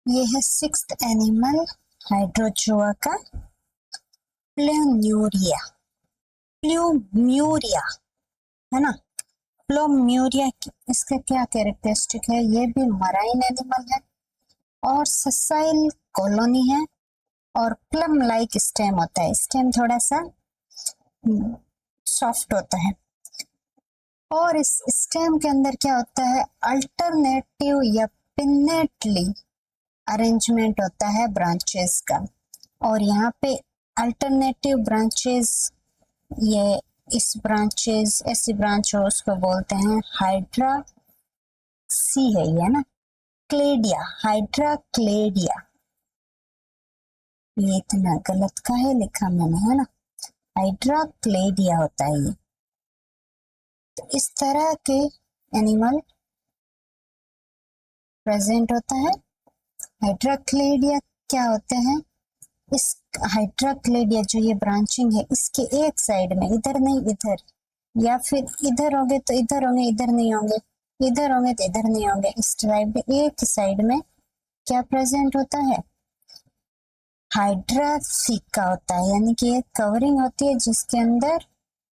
ये है sixth animal Hydrozoa का प्लूम्यूरिया। प्लूम्यूरिया है ना। प्लूम्यूरिया इसका क्या कैरेक्टरिस्टिक है? ये भी मराइन एनिमल है और ससाइल कॉलोनी है और प्लम लाइक स्टेम होता है। स्टेम थोड़ा सा सॉफ्ट होता है और इस स्टेम के अंदर क्या होता है? अल्टरनेटिव या पिन्नेटली अरेंजमेंट होता है ब्रांचेस का। और यहाँ पे अल्टरनेटिव ब्रांचेस, ये इस ब्रांचेस ऐसी ब्रांच हो उसको बोलते हैं हाइड्रा सी है ये ना, क्लेडिया, हाइड्रा क्लेडिया। ये इतना गलत का है लिखा मैंने, है ना। हाइड्रा क्लेडिया होता है ये। तो इस तरह के एनिमल प्रेजेंट होता है। हाइड्रा क्लेडिया क्या होते हैं? इस हाइड्रा क्लेडिया जो ये ब्रांचिंग है इसके एक साइड में, इधर नहीं इधर, या फिर इधर होंगे तो इधर होंगे, इधर नहीं होंगे, इधर होंगे तो इधर नहीं होंगे, इस टाइप में एक साइड में क्या प्रेजेंट होता है? हाइड्रा सिक्का होता है। यानी कि एक कवरिंग होती है जिसके अंदर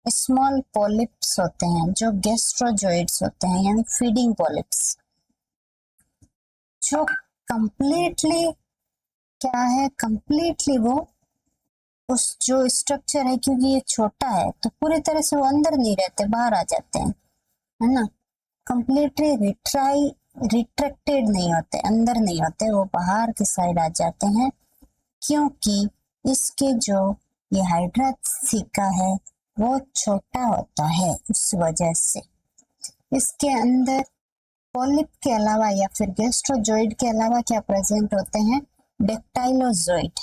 स्मॉल पॉलिप्स होते हैं जो गैस्ट्रोजोइड्स होते हैं, यानी फीडिंग पॉलिप्स, जो कंप्लीटली क्या है, कंप्लीटली वो उस जो स्ट्रक्चर है, क्योंकि ये छोटा है तो पूरी तरह से वो अंदर नहीं रहते, बाहर आ जाते हैं, है ना। कंप्लीटली रिट्रैक्टेड नहीं होते, अंदर नहीं होते, वो बाहर की साइड आ जाते हैं, क्योंकि इसके जो ये हाइड्रा सिक्का है वो छोटा होता है। उस वजह से इसके अंदर पॉलिप के अलावा या फिर गैस्ट्रोजोइड के अलावा क्या प्रेजेंट होते हैं? डेक्टाइलोजोइड।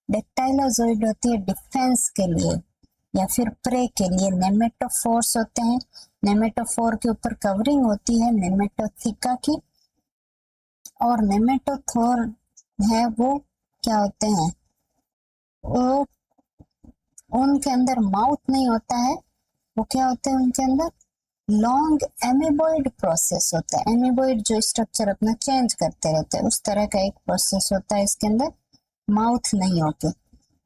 डेक्टाइलोजोइड होती है डिफेंस के लिए या फिर प्रे के लिए। नेमेटोफोर्स होते हैं, नेमेटोफोर के ऊपर कवरिंग होती है नेमेटोथिका की, और नेमेटोथोर है वो क्या होते हैं? वो उनके अंदर माउथ नहीं होता है, वो क्या होते हैं उनके अंदर? लॉन्ग एमीबॉइड प्रोसेस होता है। एमीबॉइड जो स्ट्रक्चर अपना चेंज करते रहते हैं उस तरह का एक प्रोसेस होता है इसके अंदर, माउथ नहीं होती।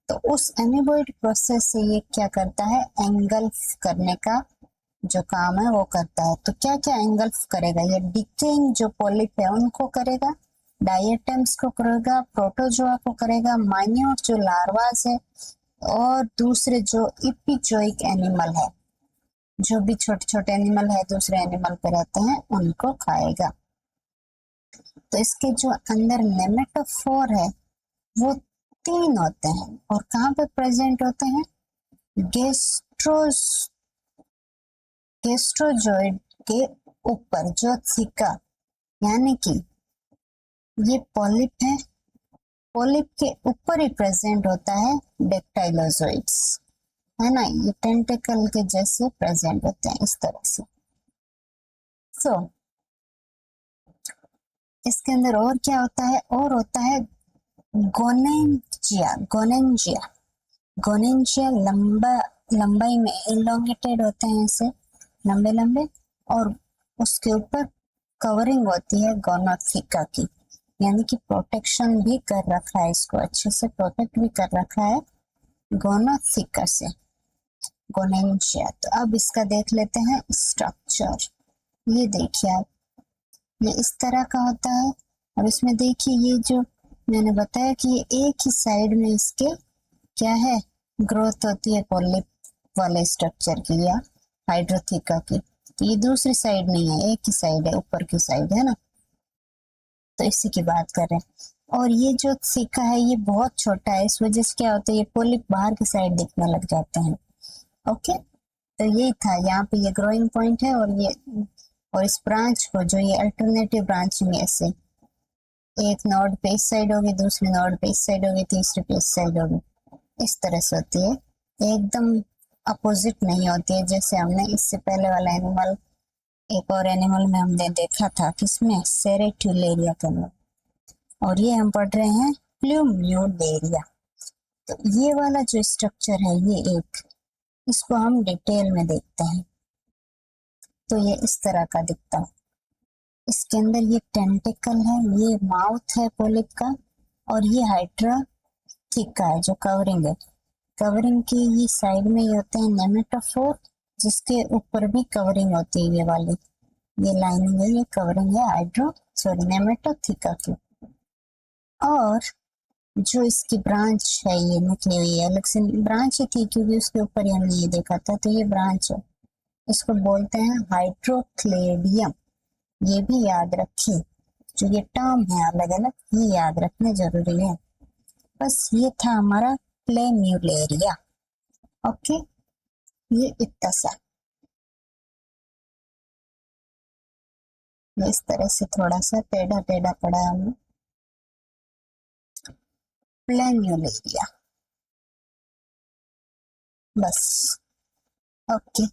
तो उस एमीबॉइड प्रोसेस से ये क्या करता है? एंगल्फ करने का जो काम है वो करता है। तो क्या क्या एंगल्फ करेगा? ये डिकेइंग जो पॉलिप है उनको करेगा, डायटम्स को करेगा, प्रोटोजोआ को करेगा, माइन्यूट जो लार्वास है, और दूसरे जो इपिजोइक एनिमल है, जो भी छोटे छोटे एनिमल है दूसरे एनिमल पे रहते हैं, उनको खाएगा। तो इसके जो अंदर नेमेटोफोर है वो 3 होते हैं और कहाँ पे प्रेजेंट होते हैं? गेस्ट्रोज गेस्ट्रोजोइड के ऊपर जो थिका, यानी कि ये पॉलिप है, पॉलिप के ऊपर ही प्रेजेंट होता है डेक्टाइलोजोइड्स, है ना। ये टेंटिकल के जैसे प्रेजेंट होते हैं इस तरह से। सो इसके अंदर और क्या होता है? और होता है गोनेंजिया। गोनेंजिया, गोनेंजिया लंबा, लंबाई में इलोंगेटेड होते हैं ऐसे लंबे लंबे, और उसके ऊपर कवरिंग होती है गोनोथिका की, यानी कि प्रोटेक्शन भी कर रखा है, इसको अच्छे से प्रोटेक्ट भी कर रखा है गोनोथिका से, गोनेंजिया। तो अब इसका देख लेते हैं स्ट्रक्चर। ये देखिए आप, ये इस तरह का होता है। अब इसमें देखिए ये जो मैंने बताया कि ये एक ही साइड में इसके क्या है, ग्रोथ होती है पॉलिप वाले स्ट्रक्चर की या हाइड्रोथिका की। तो ये दूसरी साइड नहीं है, एक ही साइड है, ऊपर की साइड है ना। तो इसी की बात कर रहे हैं। और ये जो थिका है ये बहुत छोटा है, इस वजह से क्या होता है, ये पॉलिप बाहर की साइड दिखने लग जाते हैं। ओके, तो यही था, यहाँ पे ये ग्रोइंग पॉइंट है, और इस ब्रांच को जो ये अल्टरनेटिव ब्रांचिंग ऐसे एक नोड पे इस साइड होगी, दूसरी नोड पे इस साइड होगी, तीसरी पे इस साइड होगी, इस तरह से होती है। एकदम अपोजिट नहीं होती है, जैसे हमने इससे पहले वाला एनिमल, एक और एनिमल में हमने देखा था किसमें, सेरेट्यूलेरिया के अंदर, और ये हम पढ़ रहे हैं प्लूम्यूलेरिया। तो ये वाला जो स्ट्रक्चर है ये एक, इसको हम डिटेल में देखते हैं। तो ये इस तरह का दिखता है। इसके अंदर ये टेंटिकल है, ये माउथ है पोलिप का, और ये हाइड्रा थीका है जो कवरिंग है। कवरिंग की ये साइड में ये होते हैं नेमेटोफोर, जिसके ऊपर भी कवरिंग होती है, ये वाली ये लाइनिंग है, ये कवरिंग है हाइड्रो सॉरी नेमेटोथीका की। और जो इसकी ब्रांच है ये निकली हुई है, अलग से ब्रांच ही थी क्योंकि उसके ऊपर ही हमने ये देखा था, तो ये ब्रांच है, इसको बोलते हैं हाइड्रोक्लेडियम। ये भी याद रखिए, जो ये टर्म है अलग अलग ये याद रखना जरूरी है। बस ये था हमारा प्लेन्यूलेरिया। ओके, ये इतना सा इस तरह से थोड़ा सा टेढ़ा टेढ़ा पड़ा है हमें, प्लेन्यूलेरिया, बस। ओके।